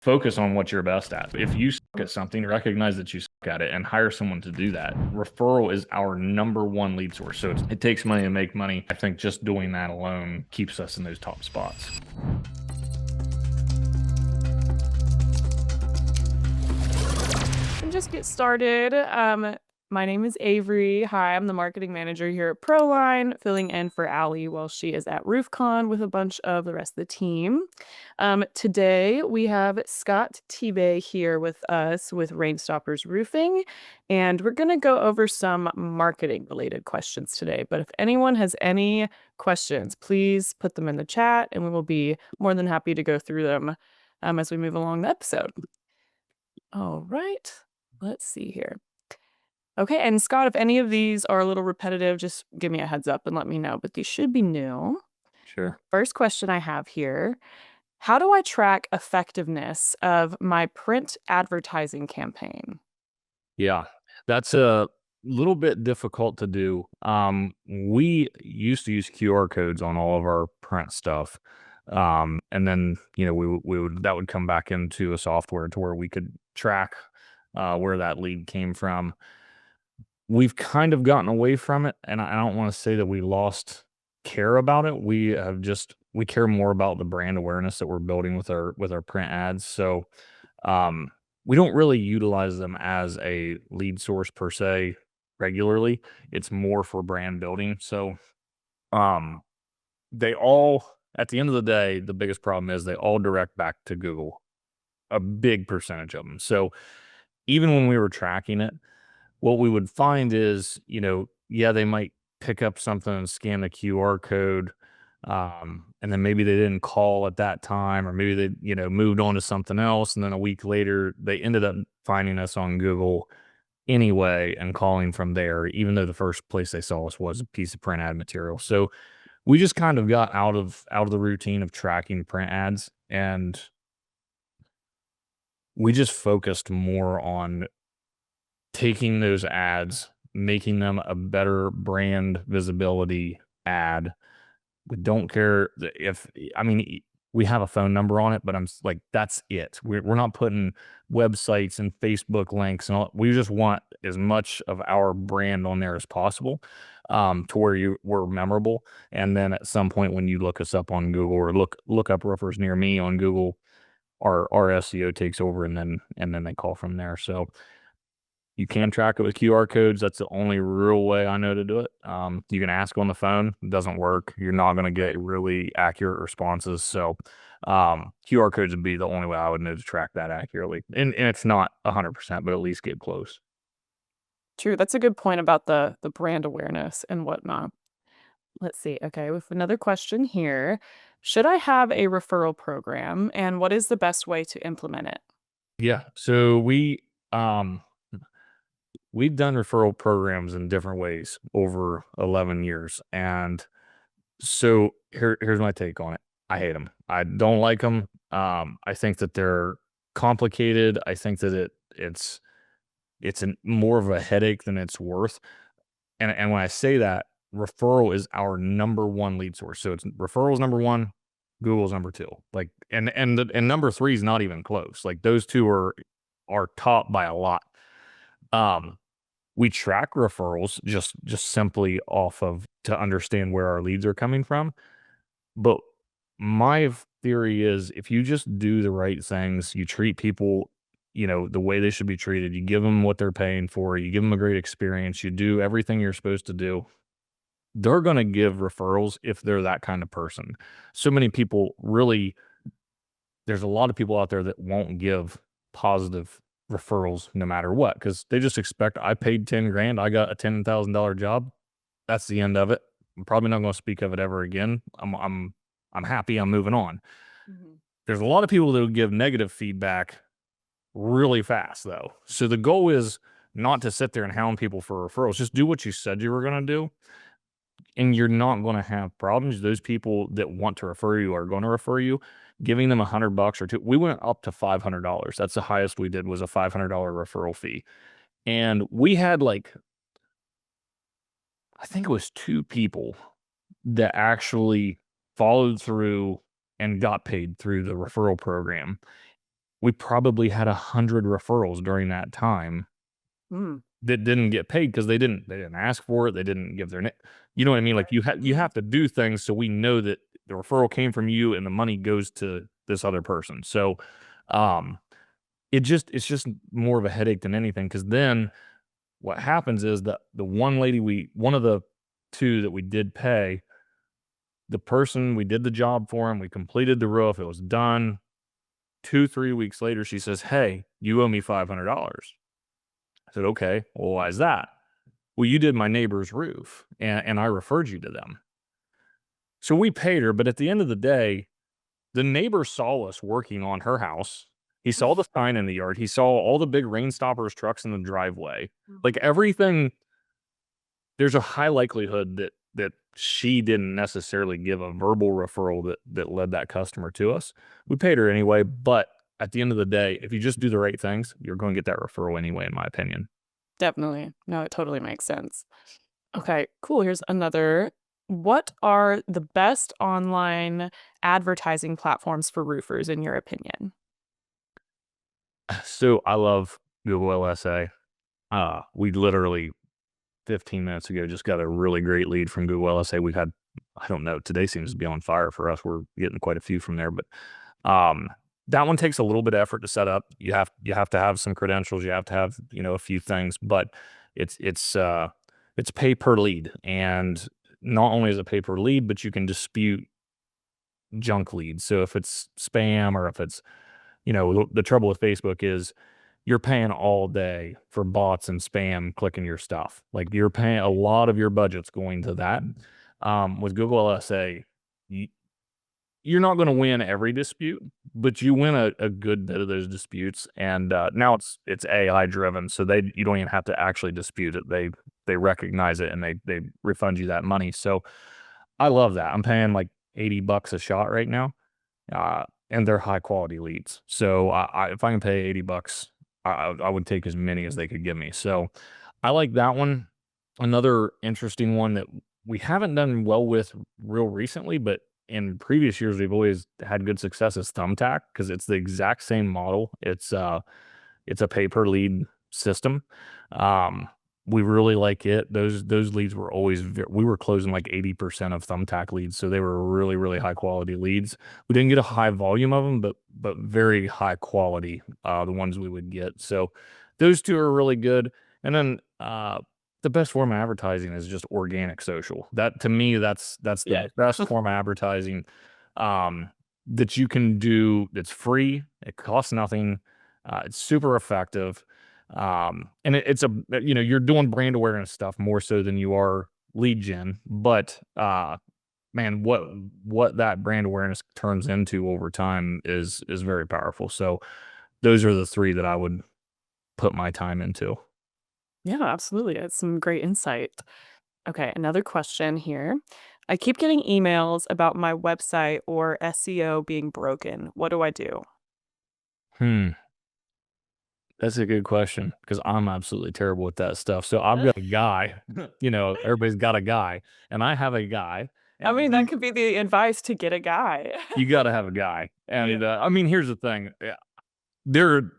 focus on what you're best at. If you suck at something, recognize that you suck at it and hire someone to do that. Referral is our number one lead source. So it takes money to make money. I think just doing that alone keeps us in those top spots. And just get started. My name is Avery. Hi, I'm the marketing manager here at ProLine, filling in for Allie while she is at RoofCon with a bunch of the rest of the team. Today we have Scott Tebay here with us with Rainstoppers Roofing, and we're going to go over some marketing related questions today. But if anyone has any questions, please put them in the chat and we will be more than happy to go through them as we move along the episode. All right, let's see here. Okay, and Scott, if any of these are a little repetitive, just give me a heads up and let me know, but these should be new. Sure. First question I have here, how do I track effectiveness of my print advertising campaign? Yeah, that's a little bit difficult to do. We used to use QR codes on all of our print stuff. And then, that would come back into a software to where we could track where that lead came from. We've kind of gotten away from it, and I don't want to say that we lost care about it. We care more about the brand awareness that we're building with our print ads. So we don't really utilize them as a lead source per se regularly. It's more for brand building. So um they all, at the end of the day, the biggest problem is they all direct back to Google, a big percentage of them. So even when we were tracking it, what we would find is, yeah, they might pick up something and scan the QR code. And then maybe they didn't call at that time, or maybe they, moved on to something else. And then a week later, they ended up finding us on Google anyway and calling from there, even though the first place they saw us was a piece of print ad material. So we just kind of got out of the routine of tracking print ads, and we just focused more on taking those ads, making them a better brand visibility ad. We don't care if, I mean, we have a phone number on it, but like, that's it. We're not putting websites and Facebook links and all. We just want as much of our brand on there as possible, to where we're memorable. And then at some point when you look us up on Google, or look up roofers near me on Google, our SEO takes over, and then they call from there. So you can track it with QR codes. That's the only real way I know to do it. You can ask on the phone. It doesn't work. You're not going to get really accurate responses. So QR codes would be the only way I would know to track that accurately. And it's not 100%, but at least get close. True, that's a good point about the brand awareness and whatnot. Let's see. Okay, with another question here. Should I have a referral program and what is the best way to implement it? Yeah. So we've done referral programs in different ways over 11 years. And so here's my take on it. I hate them. I don't like them. I think that they're complicated. I think that it's more of a headache than it's worth. And when I say that, referral is our number one lead source. So it's referrals number one, Google's number two. Like, and number three is not even close. Like, those two are top by a lot. We track referrals just simply off of, to understand where our leads are coming from. But my theory is, if you just do the right things, you treat people, the way they should be treated, you give them what they're paying for, you give them a great experience, you do everything you're supposed to do, they're going to give referrals if they're that kind of person. So many people really, there's a lot of people out there that won't give positive referrals no matter what, because they just expect, I paid 10 grand, I got a $10,000 job. That's the end of it. I'm probably not going to speak of it ever again. I'm happy. I'm moving on. Mhm. There's a lot of people that will give negative feedback really fast, though. So the goal is not to sit there and hound people for referrals. Just do what you said you were going to do, and you're not going to have problems. Those people that want to refer you are going to refer you. Giving them $100 or two. We went up to $500. That's the highest we did, was a $500 referral fee. And we had, like, I think it was 2 people that actually followed through and got paid through the referral program. we probably had 100 referrals during that time Mm. that didn't get paid because they didn't ask for it. They didn't give their name. You know what I mean? Like you Mhm. have to do things so we know that the referral came from you and the money goes to this other person. So, um, it's just more of a headache than anything because then what happens is that the one of the two that we did pay, the person we did the job for him, we completed the roof, it was done. 2, 3 weeks later, she says, "Hey, you owe me $500." I said, "Okay, well, why is that?" "Well, you did my neighbor's roof, and I referred you to them." So we paid her, but at the end of the day, the neighbor saw us working on her house. He saw the sign in the yard. He saw all the big rain stoppers trucks in the driveway. Like Mhm. everything, there's a high likelihood that she didn't necessarily give a verbal referral that led that customer to us. We paid her anyway, but at the end of the day, if you just do the right things, you're going to get that referral anyway, in my opinion. Definitely. No, it totally makes sense. Okay, cool. Here's another. What are the best online advertising platforms for roofers in your opinion? So I love Google LSA. We literally 15 minutes ago just got a really great lead from Google LSA. We've had, I don't know, today seems to be on fire for us. We're getting quite a few from there, but um, that one takes a little bit of effort to set up. You have to have some credentials. You have to have a few things, but it's it's uh, it's pay per lead, and not only is it pay per lead, but you can dispute junk leads. So if it's spam or if it's the trouble with Facebook is you're paying all day for bots and spam clicking your stuff. Like you're paying a lot of your budget's going to that. With Google LSA, you, you're not going to win every dispute, but you win a good bit of those disputes. And now it's AI driven, so you don't even have to actually dispute it. They recognize it and they refund you that money. So I love that. I'm paying like $80 a shot right now, and they're high quality leads. So if I can pay $80, I would take as many as they could give me. So I like that one. Another interesting one that we haven't done well with real recently, but in previous years we've always had good success is Thumbtack because it's the exact same model. It's a pay per lead system. Um, we really like it. Those leads were always we were closing like 80% of Thumbtack leads, so they were really high quality leads. We didn't get a high volume of them, but very high quality. The ones we would get. So those two are really good. And then the best form of advertising is just organic social. That to me, that's the Yeah. best form of advertising um, that you can do. That's free. It costs nothing. It's super effective. And it's you're doing brand awareness stuff more so than you are lead gen, but, man, what that brand awareness turns into over time is very powerful. So those are the 3 that I would put my time into. Yeah, absolutely. That's some great insight. Okay, another question here. I keep getting emails about my website or SEO being broken. What do I do? Hmm, that's a good question because 'cause I'm absolutely terrible with that stuff. So I've got a guy, everybody's got a guy, and I have a guy, I and mean, that could be the advice to get a guy. you gotta have a guy, Yeah. and, I mean, here's the thing, there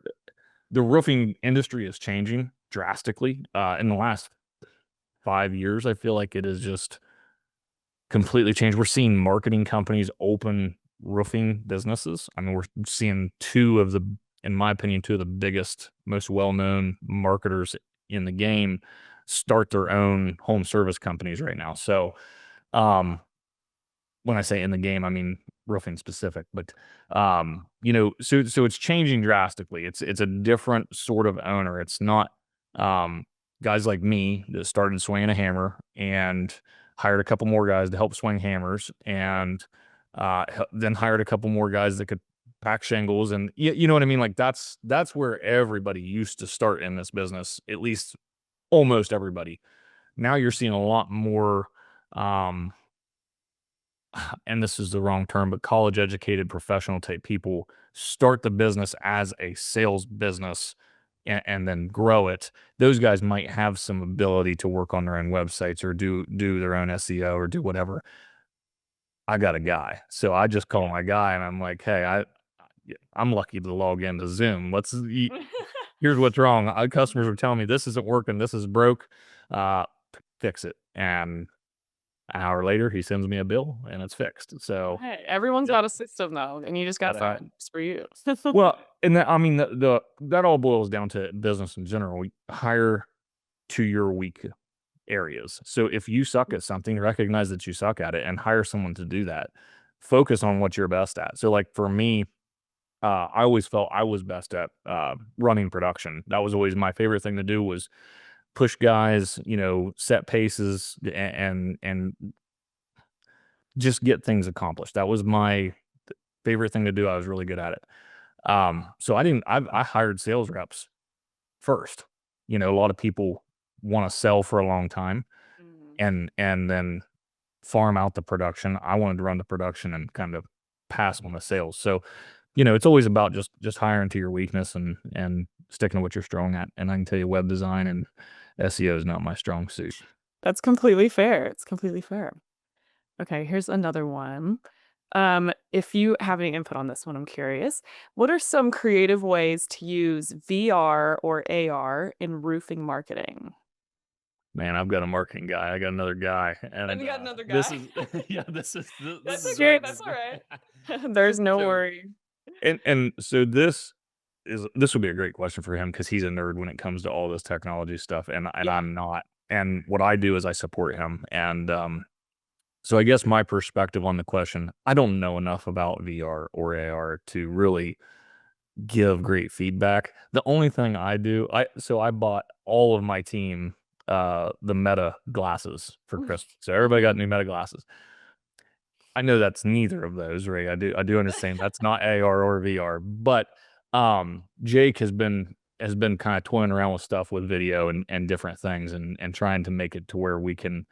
the roofing industry is changing drastically. In the last 5 years, I feel like it has just completely changed. We're seeing marketing companies open roofing businesses. I mean, we're seeing in my opinion, 2 of the biggest, most well-known marketers in the game start their own home service companies right now. So, um, when I say in the game, I mean roofing specific, but so it's changing drastically. It's a different sort of owner. It's not um, guys like me that started swinging a hammer and hired a couple more guys to help swing hammers, and then hired a couple more guys that could pack shingles, and you know what I mean. Like that's where everybody used to start in this business. At least almost everybody. Now you're seeing a lot more. Um, and this is the wrong term, but college educated professional type people start the business as a sales business and then grow it. Those guys might have some ability to work on their own websites or do their own SEO or do whatever. I got a guy. So I just call my guy and I'm like, hey, I'm lucky to log into Zoom. Here's what's wrong. Customers are telling me this isn't working. This is broke. Fix it. And an hour later, he sends me a bill and it's fixed. So Hey, everyone's yep, got a system though, and you just gotta gotta have find it. what's for you. Well, and that, I mean, that all boils down to business in general. We hire to your weak areas. So if you suck at something, recognize that you suck at it and hire someone to do that. Focus on what you're best at. So like for me, I always felt I was best at running production. That was always my favorite thing to do was push guys, set paces and just get things accomplished. That was my favorite thing to do. I was really good at it. So I hired sales reps first. A lot of people want to sell for a long time Mhm. and then farm out the production. I wanted to run the production and kind of pass on the sales. So, it's always about just hiring to your weakness and sticking to what you're strong at. And I can tell you web design and SEO is not my strong suit. That's completely fair. It's completely fair. Okay, here's another one. If you have any input on this one, I'm curious. What are some creative ways to use VR or AR in roofing marketing? Man, I've got a marketing guy. I got another guy, And and you got another this guy. is yeah, this That's is okay. right. That's all right. There's no So worry. and so this would be a great question for him because he's a nerd when it comes to all this technology stuff, and Yeah. I'm not. And what I do is I support him, and so I guess my perspective on the question, I don't know enough about VR or AR to really give great feedback. The only thing I do, I bought all of my team the Meta glasses for Christmas. So everybody got new Meta glasses. I know that's neither of those, right? I do understand that's not AR or VR, but Jake has been kind of toying around with stuff with video and different things and trying to make it to where we can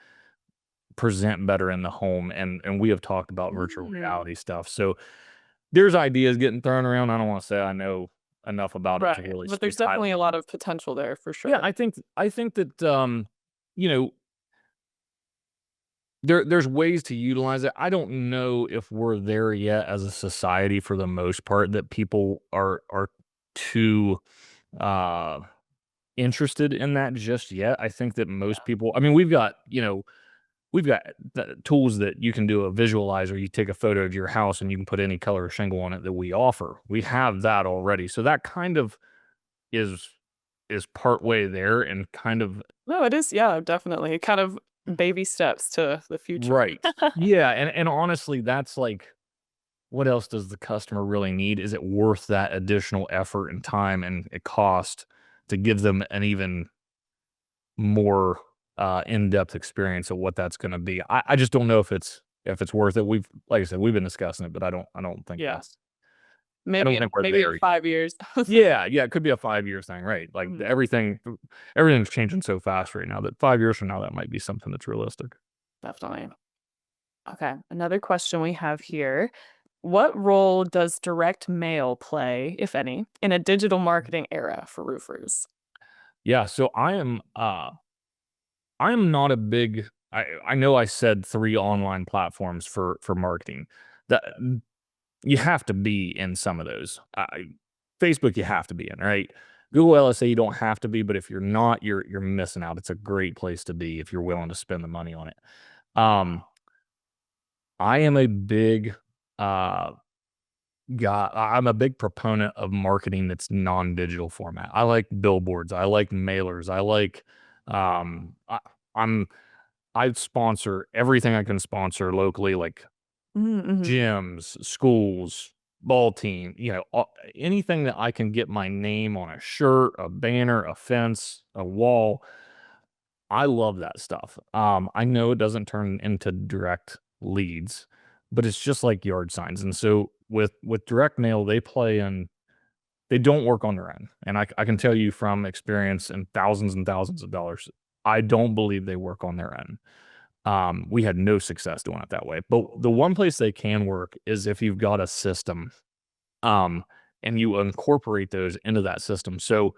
present better in the home and we have talked about virtual Mm. reality stuff. So there's ideas getting thrown around. I don't want to say I know enough about it to Right. really But speak there's highly definitely a on lot it. of potential there for Yeah, sure. I think that you know, there's ways to utilize it. I don't know if we're there yet as a society for the most part that people are too uh interested in that just yet. I think that most people, I mean, we've got the tools that you can do a visualizer. You take a photo of your house and you can put any color shingle on it that we offer. We have that already. So that kind of is is part way there and kind of No, it is. Yeah, definitely. Kind of baby steps to the future. right. Yeah, and honestly, that's like what else does the customer really need? Is it worth that additional effort and time and cost to give them an even more in-depth experience of what that's going to be? I just don't know if it's worth it. Like I said, we've been discussing it, but I don't think Yeah. that's I don't Maybe think we're maybe in there. 5 years. Yeah, it could be a 5 year thing, right? Like Mhm. everything's changing so fast right now that 5 years from now that might be something that's realistic. Definitely. Okay, another question we have here. What role does direct mail play, if any, in a digital marketing era for roofers? Yeah, so I am not a big I know I said 3 online platforms for marketing. That you have to be in some of those. Facebook you have to be in, right? Google LSA you don't have to be, but if you're not, you're missing out. It's a great place to be if you're willing to spend the money on it. Um, I am a big uh I'm a big proponent of marketing that's non-digital format. I like billboards, I like mailers, I like I'm I sponsor everything I can sponsor locally, like Mhm. gyms, schools, ball team, anything that I can get my name on a shirt, a banner, a fence, a wall. I love that stuff. I know it doesn't turn into direct leads, but it's just like yard signs. And so with direct mail, they don't work on their own. And I can tell you from experience and thousands of dollars, I don't believe they work on their own. We had no success doing it that way. But the one place they can work is if you've got a system, um, and you incorporate those into that system. So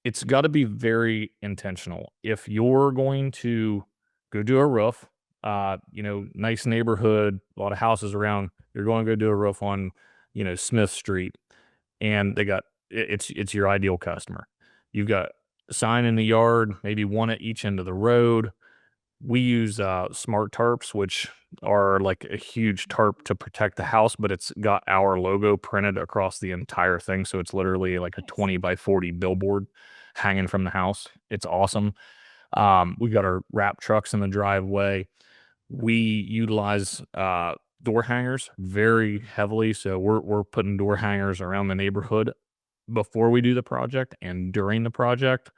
it's got to be very intentional. If you're going to go do a roof, nice neighborhood, a lot of houses around, you're going to go do a roof on, Smith Street, and it's your ideal customer. You've got a sign in the yard, maybe one at each end of the road. We use smart tarps, which are like a huge tarp to protect the house, but it's got our logo printed across the entire thing. So it's literally like a Nice. 20 by 40 billboard hanging from the house. It's awesome. We got our wrap trucks in the driveway. We utilize door hangers very heavily. So we're putting door hangers around the neighborhood before we do the project and during the project.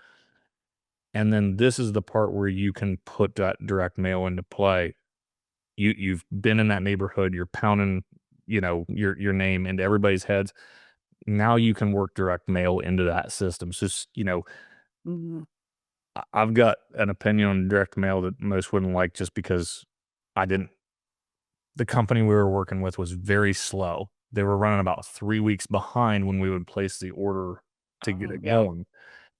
And then this is the part where you can put that direct mail into play. You've been in that neighborhood, you're pounding, your name into everybody's heads. Now you can work direct mail into that system. So, Mhm. I've got an opinion on direct mail that most wouldn't like just because I didn't the company we were working with was very slow. They were running about 3 weeks behind when we would place the order to get Oh, it yeah. going.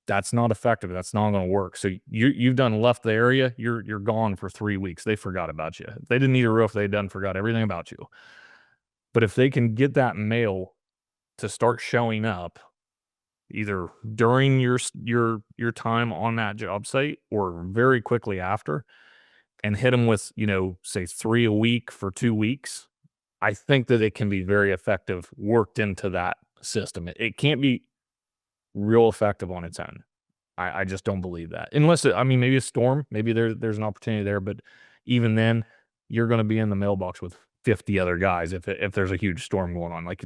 That's not effective. That's not gonna work. So you've done left the area, you're gone for 3 weeks. They forgot about you. If they didn't need a roof, they done forgot everything about you. But if they can get that mail to start showing up either during your time on that job site or very quickly after and hit them with, say 3 a week for 2 weeks, I think that it can be very effective worked into that system. It can't be real effective on its own. I just don't believe that. Unless maybe a storm, maybe there's an opportunity there, but even then, you're gonna be in the mailbox with 50 other guys if there's a huge storm going on. Like,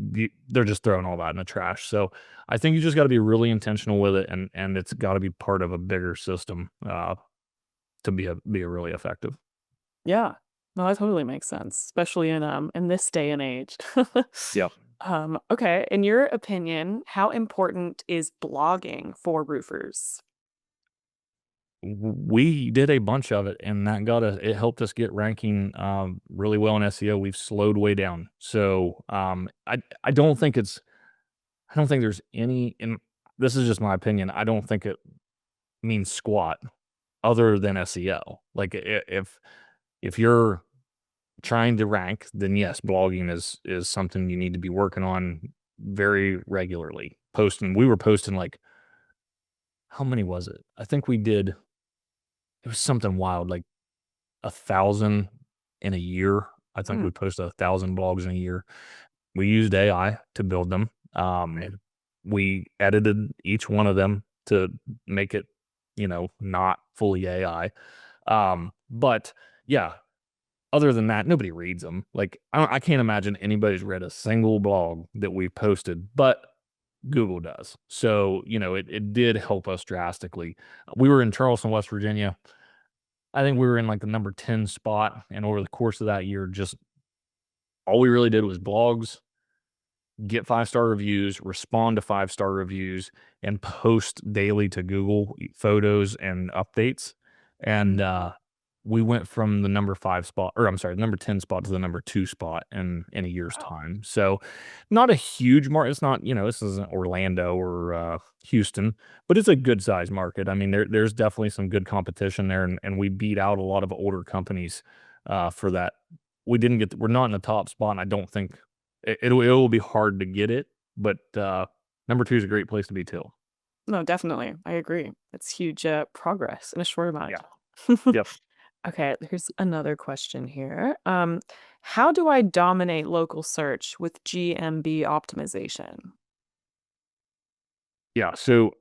they're just throwing all that in the trash. So, I think you just gotta be really intentional with it, and it's gotta be part of a bigger system, to be a really effective. Yeah. No, that totally makes sense, especially in this day and age. Yeah. Okay, in your opinion, how important is blogging for roofers? We did a bunch of it, and it helped us get ranking, really well in SEO. We've slowed way down. So, I don't think there's any and this is just my opinion, I don't think it means squat other than SEO. Like, if you're trying to rank, then yes, blogging is something you need to be working on very regularly. We were posting, like, how many was it? I think it was something wild, like 1,000 in a year. I think Mm, we posted 1,000 blogs in a year. We used AI to build them. right. We edited each one of them to make it, not fully AI. But yeah, other than that, nobody reads them. Like, I can't imagine anybody's read a single blog that we posted, but Google does. So, it did help us drastically. We were in Charleston, West Virginia. I think we were in like the number 10 spot. And over the course of that year, just all we really did was blogs, get 5-star reviews, respond to 5-star reviews, and post daily to Google photos and updates. And Mm, we went from the number 5 spot, or I'm sorry, the number 10 spot to the number 2 spot in a year's wow. time. So, not a huge market. It's not, this isn't Orlando or Houston, but it's a good size market. I mean, there's definitely some good competition there, and we beat out a lot of older companies for that. We're not in the top spot, and I don't think it will be hard to get it, but, number 2 is a great place to be too. No, definitely. I agree. It's huge progress in a short amount Yeah. of time. Yep. Okay, here's another question here. How do I dominate local search with GMB optimization? Yeah, so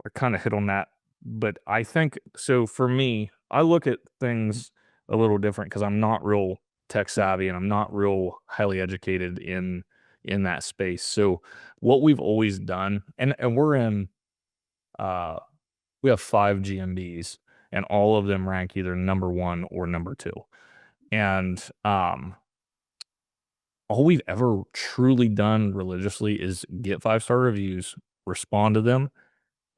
I kinda hit on that, but I think so for me, I look at things a little different because 'cause I'm not real tech savvy and I'm not real highly educated in that space. So, what we've always done and uh we have 5 GMBs, and all of them rank either number 1 or number 2. And, all we've ever truly done religiously is get 5-star reviews, respond to them,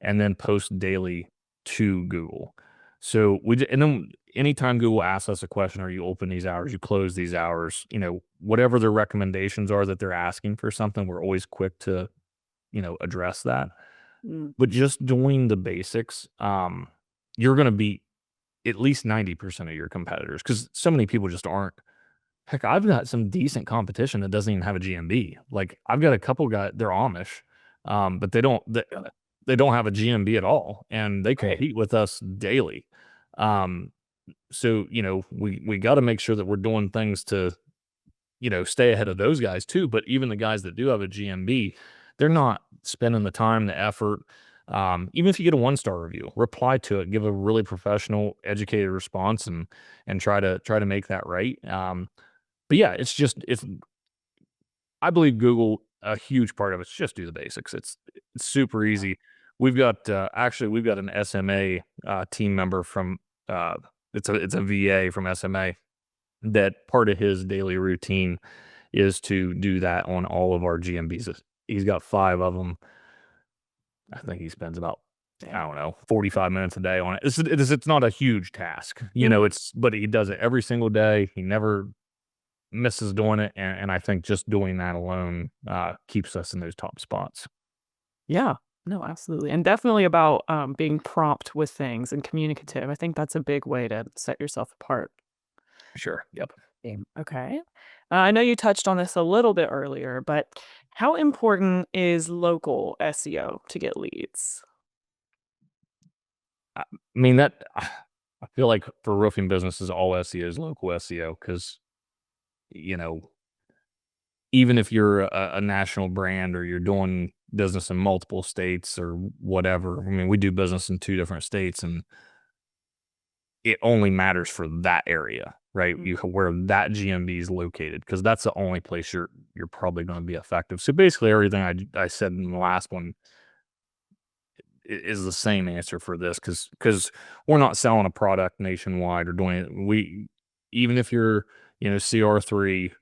and then post daily to Google. So and then anytime Google asks us a question, are you open these hours, you close these hours, whatever their recommendations are that they're asking for something, we're always quick to, address that. Mm, But just doing the basics, you're going to beat at least 90% of your competitors because so many people just aren't Heck, I've got some decent competition that doesn't even have a GMB. Like I've got a couple guys, they're Amish, but they don't have a GMB at all, and they Right. compete with us daily. Um, so we got to make sure that we're doing things to stay ahead of those guys too. But even the guys that do have a GMB, they're not spending the time, the effort. Even if you get a 1-star review, reply to it, give a really professional, educated response, and try to make that right. But yeah, it's I believe Google, a huge part of it's just do the basics. It's super easy. We've got an SMA team member from uh, it's a VA from SMA that part of his daily routine is to do that on all of our GMBs. He's got 5 of them. I think he spends about, I Dang. don't know, 45 minutes a day on it. It's not a huge task, Mhm. but he does it every single day. He never misses doing it, and I think just doing that alone keeps us in those top spots. Yeah. No, absolutely. And definitely about being prompt with things and communicative. I think that's a big way to set yourself apart. Sure. Yep. Okay. I know you touched on this a little bit earlier, but how important is local SEO to get leads? I mean that I feel like for roofing businesses, all SEO is local SEO because you know even if you're a national brand or you're doing business in multiple states or whatever. I mean, we do business in 2 different states, and it only matters for that area, right? Mm. Where that GMB is located, because that's the only place you're probably going to be effective. So basically, everything I said in the last one is the same answer for this, because we're not selling a product nationwide or doing it. Even if you're CR3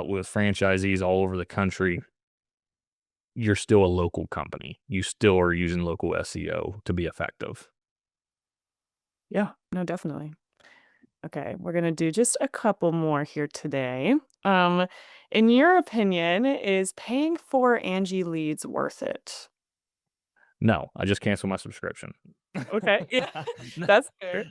with franchisees all over the country, you're still a local company. You still are using local SEO to be effective. Yeah, no, definitely. Okay, we're gonna do just a couple more here today. Um, in your opinion, is paying for Angie leads worth it? No, I just canceled my subscription. Okay, yeah, No, that's fair.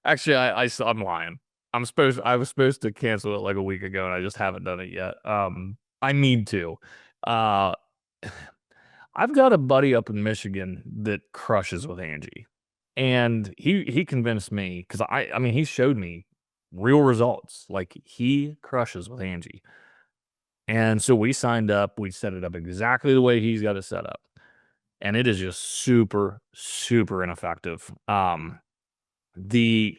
actually, I'm lying. I was supposed to cancel it like a week ago, and I just haven't done it yet. I need to. Uh, I've got a buddy up in Michigan that crushes with Angie, and he convinced me because I mean he showed me real results. Like he crushes with Angie, and so we signed up. We set it up exactly the way he's got it set up, and it is just super super ineffective. The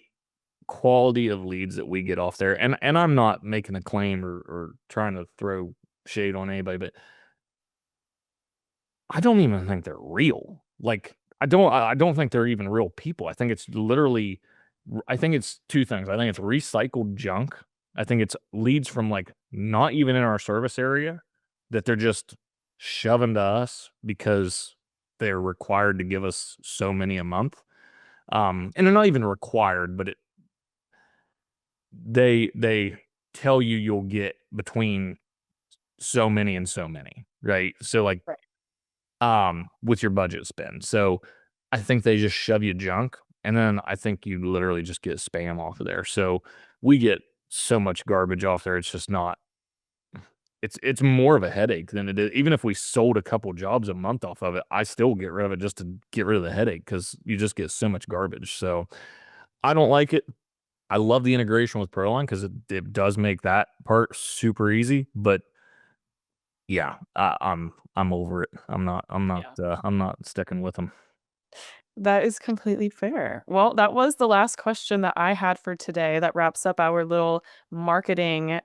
quality of leads that we get off there, and I'm not making a claim or trying to throw shade on anybody, but I don't even think they're real. Like, I don't think they're even real people. I think it's literally I think it's 2 things. I think it's recycled junk. I think it's leads from, like, not even in our service area that they're just shoving to us because they're required to give us so many a month. And they're not even required, but they tell you you'll get between so many and so many, right? So, like, Right. with your budget spend. So I think they just shove you junk, and then I think you literally just get spam off of there. So we get so much garbage off there. It's just not. It's more of a headache than it is. Even if we sold a couple jobs a month off of it, I still get rid of it just to get rid of the headache because you just get so much garbage. So I don't like it. I love the integration with ProLine because it does make that part super easy. But yeah, I'm over it. Yeah. I'm not sticking with them. That is completely fair. Well, that was the last question that I had for today. That wraps up our little marketing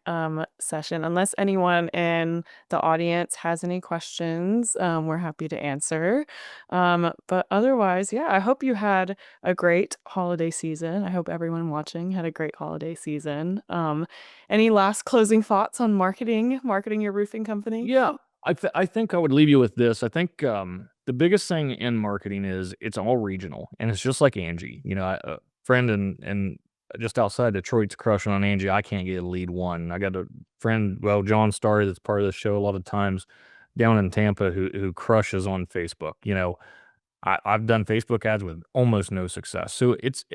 session. Unless anyone in the audience has any questions, we're happy to answer. But otherwise, yeah, I hope you had a great holiday season. I hope everyone watching had a great holiday season. Any last closing thoughts on marketing your roofing company? Yeah, I think I would leave you with this. I think, the biggest thing in marketing is it's all regional, and it's just like Angie. A friend in just outside Detroit's crushing on Angie. I can't get a lead one. I got a friend, well, John Starry, that's part of the show a lot of times down in Tampa who crushes on Facebook. I've done Facebook ads with almost no success. So it's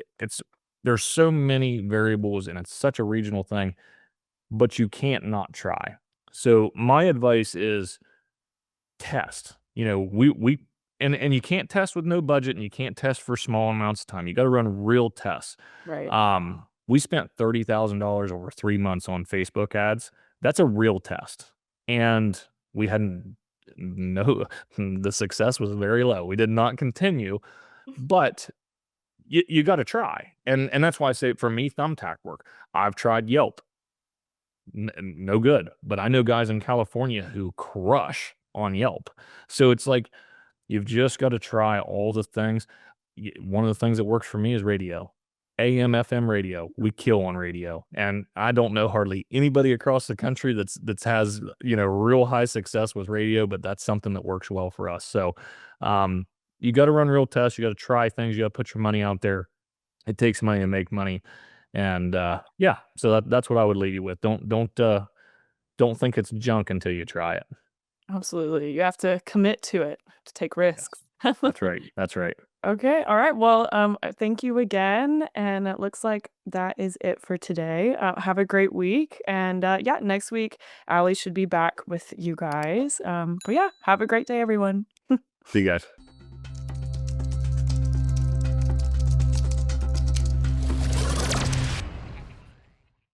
there's so many variables, and it's such a regional thing. but you can't not try. So my advice is test. You know, we and you can't test with no budget, and you can't test for small amounts of time. You got to run real tests. Right. We spent $30,000 over 3 months on Facebook ads. That's a real test. And we hadn't no the success was very low. We did not continue, but you got to try. And that's why I say for me Thumbtack work. I've tried Yelp. No good, but I know guys in California who crush on Yelp. So it's like you've just got to try all the things. One of the things that works for me is radio. AM, FM radio. We kill on radio. And I don't know hardly anybody across the country that's has, real high success with radio, but that's something that works well for us. So you got to run real tests, you got to try things, you got to put your money out there. It takes money to make money. And yeah, so that's what I would leave you with. Don't think it's junk until you try it. Absolutely. You have to commit to it, to take risks. That's right. That's right. Okay. All right. Well, thank you again. And it looks like that is it for today. Have a great week. And yeah, next week, Allie should be back with you guys. But yeah, have a great day, everyone. See you guys.